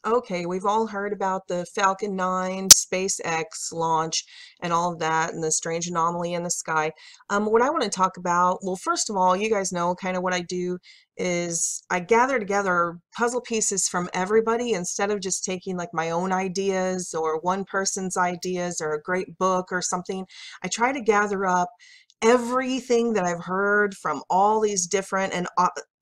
Okay, we've all heard about the Falcon 9 SpaceX launch and all of that and the strange anomaly in the sky. What I want to talk about, well, first of all, you guys know kind of what I do is I gather together puzzle pieces from everybody instead of just taking like my own ideas or one person's ideas or a great book or something. I try to gather up everything that I've heard from all these different and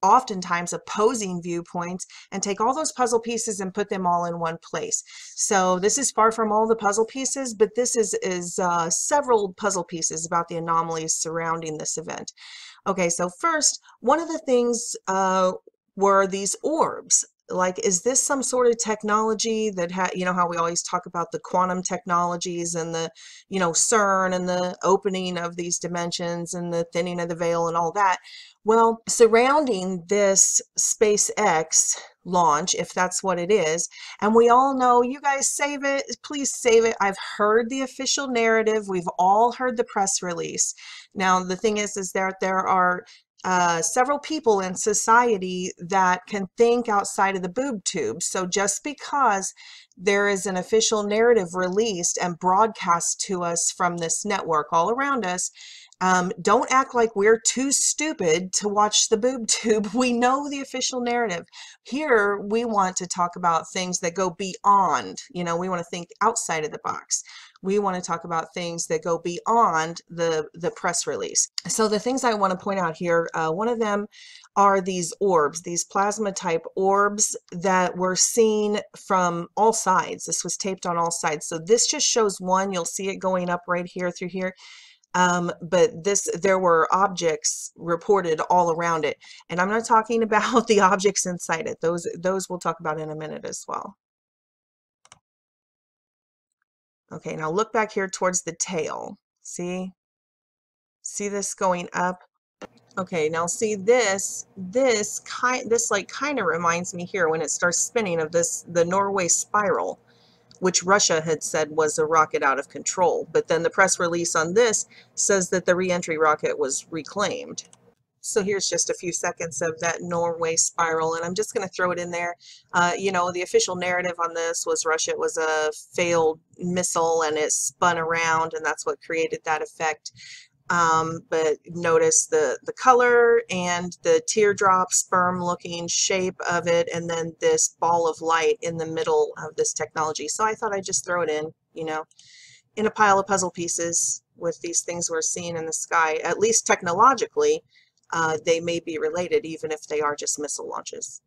oftentimes opposing viewpoints and take all those puzzle pieces and put them all in one place. So this is far from all the puzzle pieces, but this is several puzzle pieces about the anomalies surrounding this event. Okay, so first, one of the things were these orbs. Like, is this some sort of technology that you know how we always talk about the quantum technologies and the, you know, CERN and the opening of these dimensions and the thinning of the veil and all that? Well, surrounding this SpaceX launch, if that's what it is, and we all know, you guys save it, please save it. I've heard the official narrative. We've all heard the press release. Now, the thing is that there are several people in society that can think outside of the boob tube. So just because there is an official narrative released and broadcast to us from this network all around us, don't act like we're too stupid to watch the boob tube. We know the official narrative. Here, we want to talk about things that go beyond, you know, we want to think outside of the box. We want to talk about things that go beyond the press release. So the things I want to point out here, one of them are these orbs, these plasma type orbs that were seen from all sides. This was taped on all sides. So this just shows one. You'll see it going up right here through here. But there were objects reported all around it. And I'm not talking about the objects inside it. Those we'll talk about in a minute as well. Okay, now look back here towards the tail. See this going up? Okay, now see this like kind of reminds me here when it starts spinning of the Norway spiral, which Russia had said was a rocket out of control. But then the press release on this says that the reentry rocket was reclaimed. So here's just a few seconds of that Norway spiral, and I'm just going to throw it in there. You know, the official narrative on this was Russia was a failed missile and it spun around, and that's what created that effect. But notice the color and the teardrop sperm looking shape of it, and then this ball of light in the middle of this technology. So I thought I'd just throw it in, you know, in a pile of puzzle pieces with these things we're seeing in the sky. At least technologically, they may be related, even if they are just missile launches.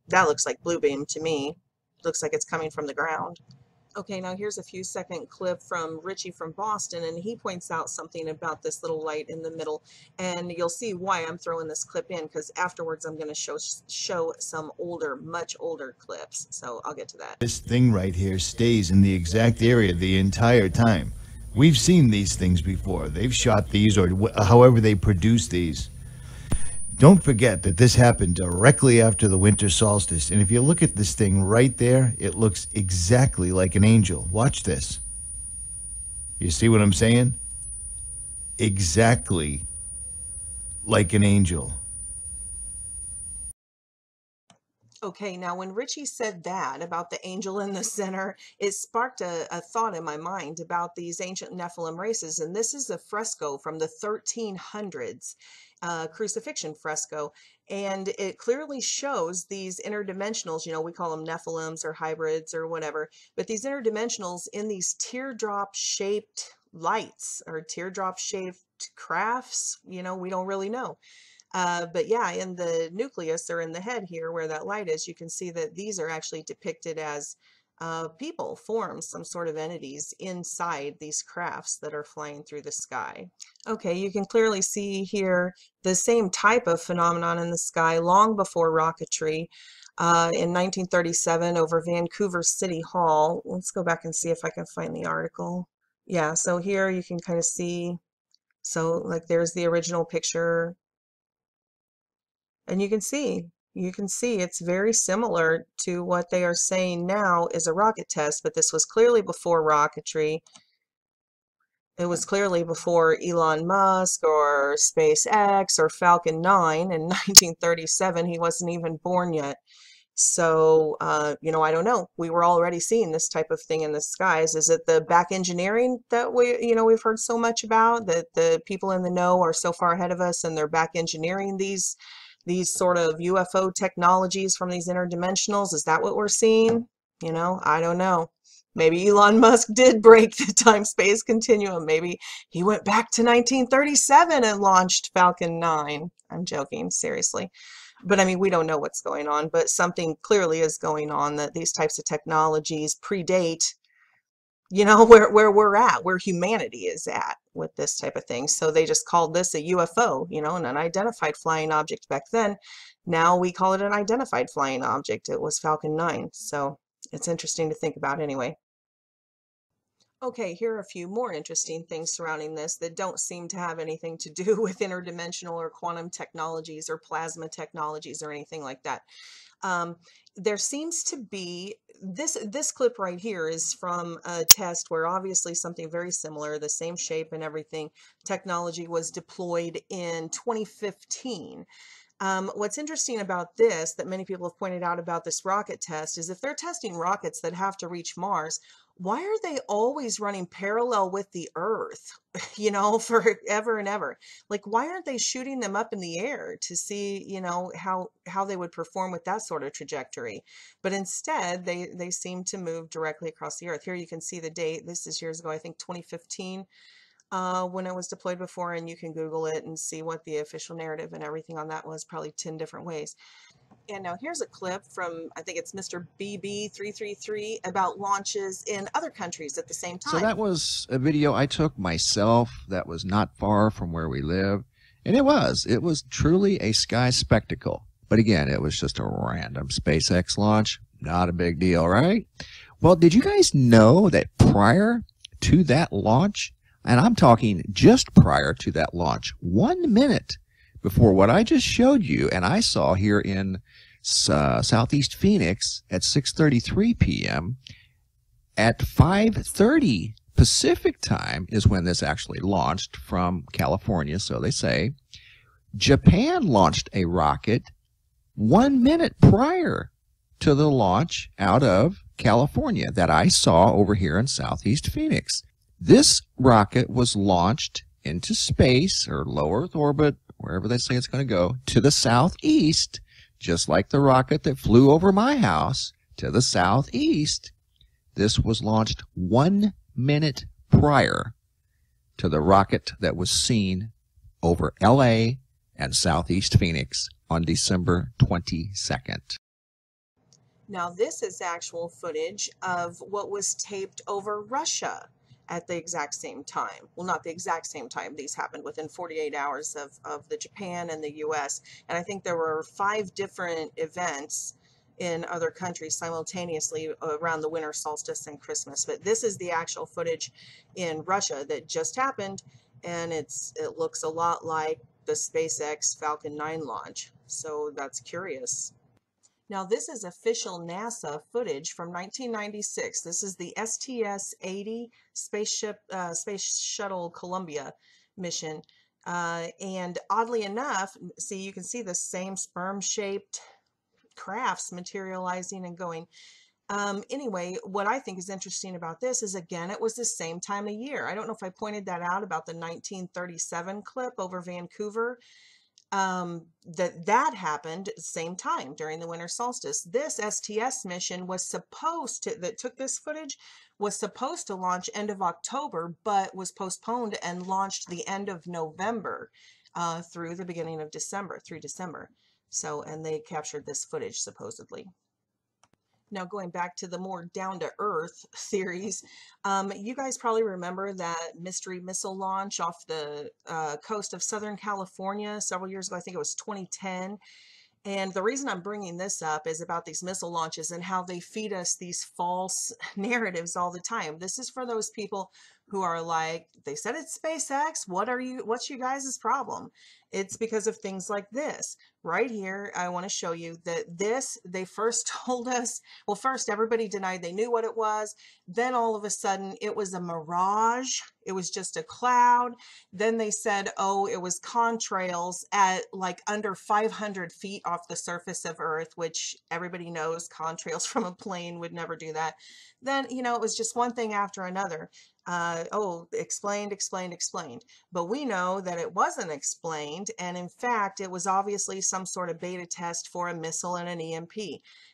That looks like blue beam to me. Looks like it's coming from the ground. Okay, now here's a few second clip from Richie from Boston, and he points out something about this little light in the middle, and you'll see why I'm throwing this clip in, because afterwards I'm going to show some older, much older clips, so I'll get to that. This thing right here stays in the exact area the entire time. We've seen these things before. They've shot these, or however they produce these. Don't forget that this happened directly after the winter solstice. And if you look at this thing right there, it looks exactly like an angel. Watch this. You see what I'm saying? Exactly like an angel. Okay, now when Richie said that about the angel in the center, it sparked a thought in my mind about these ancient Nephilim races. And this is a fresco from the 1300s, crucifixion fresco. And it clearly shows these interdimensionals, you know, we call them Nephilims or hybrids or whatever, but these interdimensionals in these teardrop shaped lights or teardrop shaped crafts, you know, we don't really know. But yeah, in the nucleus or in the head here where that light is, you can see that these are actually depicted as people, forms, some sort of entities inside these crafts that are flying through the sky. Okay, you can clearly see here the same type of phenomenon in the sky long before rocketry. In 1937 over Vancouver City Hall. Let's go back and see if I can find the article. Yeah, so here you can kind of see, so like there's the original picture. And you can see it's very similar to what they are saying now is a rocket test, but this was clearly before rocketry. It was clearly before Elon Musk or SpaceX or Falcon 9 in 1937. He wasn't even born yet. So, I don't know. We were already seeing this type of thing in the skies. Is it the back engineering that we've heard so much about, that the people in the know are so far ahead of us and they're back engineering these sort of UFO technologies from these interdimensionals? Is that what we're seeing? I don't know. Maybe Elon Musk did break the time-space continuum. Maybe he went back to 1937 and launched Falcon 9. I'm joking, seriously. But I mean, we don't know what's going on, but something clearly is going on, that these types of technologies predate, where we're at, where humanity is at with this type of thing. So they just called this a UFO, an unidentified flying object back then. Now we call it an identified flying object. It was Falcon 9. So it's interesting to think about anyway. Okay, here are a few more interesting things surrounding this that don't seem to have anything to do with interdimensional or quantum technologies or plasma technologies or anything like that. Um, there seems to be this clip right here is from a test where obviously something very similar, the same shape and everything, technology was deployed in 2015. What's interesting about this, that many people have pointed out about this rocket test, is if they're testing rockets that have to reach Mars, why are they always running parallel with the Earth, forever and ever? Like, why aren't they shooting them up in the air to see, how they would perform with that sort of trajectory? But instead, they seem to move directly across the Earth. Here you can see the date. This is years ago, I think 2015, when it was deployed before, and you can Google it and see what the official narrative and everything on that was, probably 10 different ways. And now here's a clip from, I think it's Mr. BB333, about launches in other countries at the same So time. that was a video I took myself that was not far from where we live. And it was truly a sky spectacle. But again, it was just a random SpaceX launch. Not a big deal, right? Well, did you guys know that prior to that launch, and I'm talking just prior to that launch, 1 minute before what I just showed you, and I saw here in Southeast Phoenix at 6:33 p.m., at 5:30 Pacific time is when this actually launched from California, so they say. Japan launched a rocket 1 minute prior to the launch out of California that I saw over here in Southeast Phoenix. This rocket was launched into space, or low Earth orbit, wherever they say it's going to go, to the southeast, just like the rocket that flew over my house to the southeast. This was launched 1 minute prior to the rocket that was seen over LA and Southeast Phoenix on December 22nd. Now, this is actual footage of what was taped over Russia at the exact same time. Well, not the exact same time. These happened within 48 hours of the Japan and the US. And I think there were 5 different events in other countries simultaneously around the winter solstice and Christmas. But this is the actual footage in Russia that just happened, and it looks a lot like the SpaceX Falcon 9 launch. So that's curious. Now, this is official NASA footage from 1996. This is the STS-80 Space Shuttle Columbia mission. And oddly enough, you can see the same sperm-shaped crafts materializing and going. Anyway, what I think is interesting about this is, again, it was the same time of year. I don't know if I pointed that out about the 1937 clip over Vancouver. That happened at the same time during the winter solstice. This STS mission that took this footage was supposed to launch end of October, but was postponed and launched the end of November through the beginning of December, through December. So, and they captured this footage supposedly. Now, going back to the more down-to-earth theories, you guys probably remember that mystery missile launch off the coast of Southern California several years ago. I think it was 2010. And the reason I'm bringing this up is about these missile launches and how they feed us these false narratives all the time. This is for those people who are like, they said it's SpaceX. What's you guys' problem? It's because of things like this. Right here, I want to show you that they first told us, well, first everybody denied they knew what it was. Then all of a sudden it was a mirage. It was just a cloud. Then they said, oh, it was contrails at like under 500 feet off the surface of Earth, which everybody knows contrails from a plane would never do that. Then, it was just one thing after another. Explained. But we know that it wasn't explained. And in fact, it was obviously some sort of beta test for a missile and an EMP.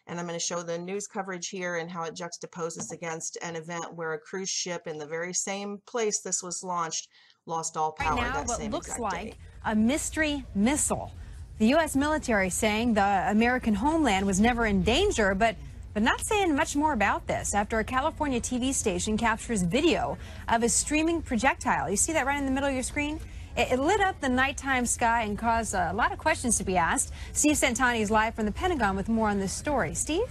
And I'm going to show the news coverage here and how it juxtaposes against an event where a cruise ship in the very same place this was launched lost all power right now, that same looks exact like day. A mystery missile. The U.S. military saying the American homeland was never in danger, but not saying much more about this after a California TV station captures video of a streaming projectile. You see that right in the middle of your screen? It lit up the nighttime sky and caused a lot of questions to be asked. Steve Santani is live from the Pentagon with more on this story. Steve?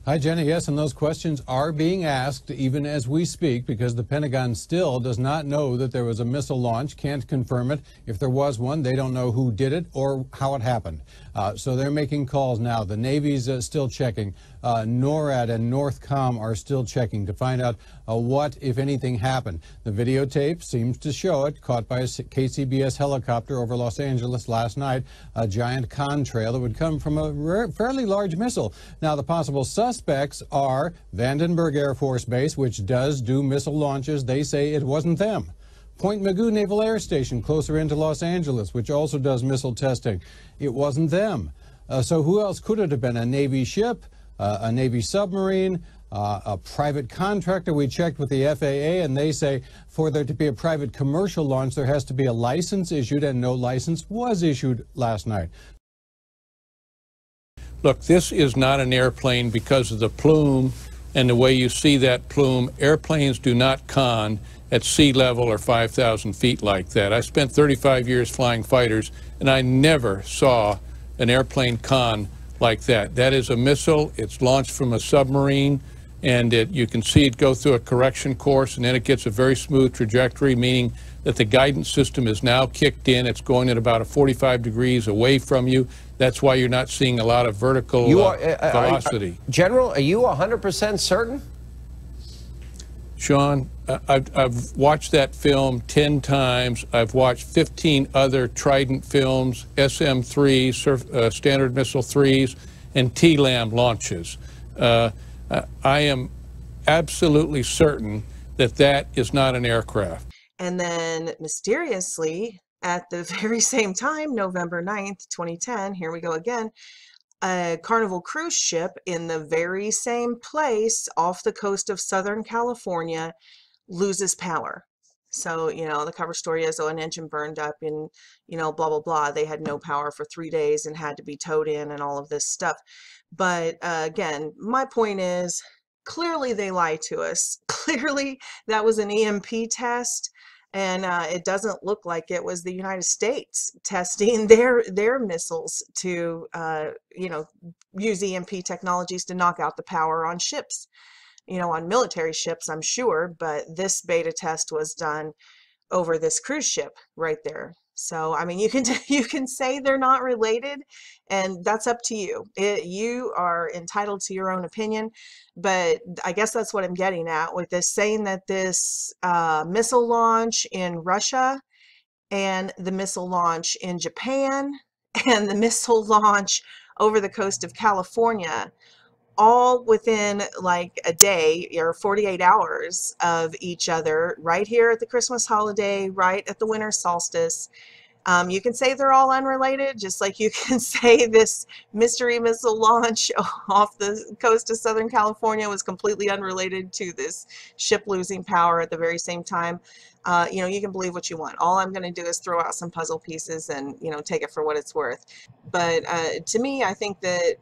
Hi, Jenny. Yes, and those questions are being asked even as we speak because the Pentagon still does not know that there was a missile launch, can't confirm it. If there was one, they don't know who did it or how it happened. So they're making calls now. The Navy's still checking. NORAD and NORTHCOM are still checking to find out what, if anything, happened. The videotape seems to show it, caught by a KCBS helicopter over Los Angeles last night, a giant contrail that would come from a fairly large missile. Now, the possible suspects are Vandenberg Air Force Base, which does do missile launches. They say it wasn't them. Point Mugu Naval Air Station, closer into Los Angeles, which also does missile testing. It wasn't them. So who else could it have been? A Navy ship, a Navy submarine, a private contractor? We checked with the FAA, and they say for there to be a private commercial launch, there has to be a license issued, and no license was issued last night. Look, this is not an airplane because of the plume and the way you see that plume. Airplanes do not con at sea level or 5,000 feet like that. I spent 35 years flying fighters, and I never saw an airplane con like that. That is a missile. It's launched from a submarine, and you can see it go through a correction course, and then it gets a very smooth trajectory, meaning that the guidance system is now kicked in. It's going at about 45 degrees away from you. That's why you're not seeing a lot of vertical velocity. General, are you 100% certain? Sean, I've watched that film 10 times. I've watched 15 other Trident films, SM-3s, Standard Missile 3s, and TLAM launches. I am absolutely certain that that is not an aircraft. And then mysteriously, at the very same time, November 9th, 2010, here we go again, a Carnival cruise ship in the very same place off the coast of Southern California loses power. So, the cover story is, an engine burned up and, blah, blah, blah. They had no power for 3 days and had to be towed in and all of this stuff. But again, my point is, clearly they lie to us. Clearly that was an EMP test. And it doesn't look like it was the United States testing their missiles to, use EMP technologies to knock out the power on ships, on military ships, I'm sure. But this beta test was done over this cruise ship right there. So, I mean, you can say they're not related, and that's up to you. You are entitled to your own opinion, but I guess that's what I'm getting at with this, saying that this missile launch in Russia and the missile launch in Japan and the missile launch over the coast of California, all within like a day or 48 hours of each other, right here at the Christmas holiday, right at the winter solstice. You can say they're all unrelated, just like you can say this mystery missile launch off the coast of Southern California was completely unrelated to this ship losing power at the very same time. You can believe what you want. All I'm going to do is throw out some puzzle pieces and, take it for what it's worth. But to me, I think that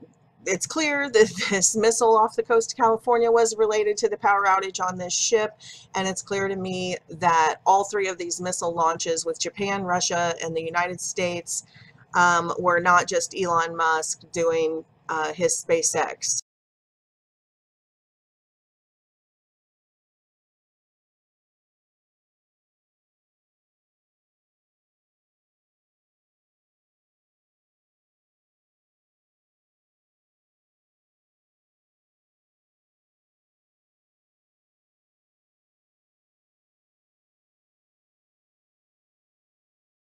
it's clear that this missile off the coast of California was related to the power outage on this ship, and it's clear to me that all 3 of these missile launches with Japan, Russia, and the United States were not just Elon Musk doing his SpaceX.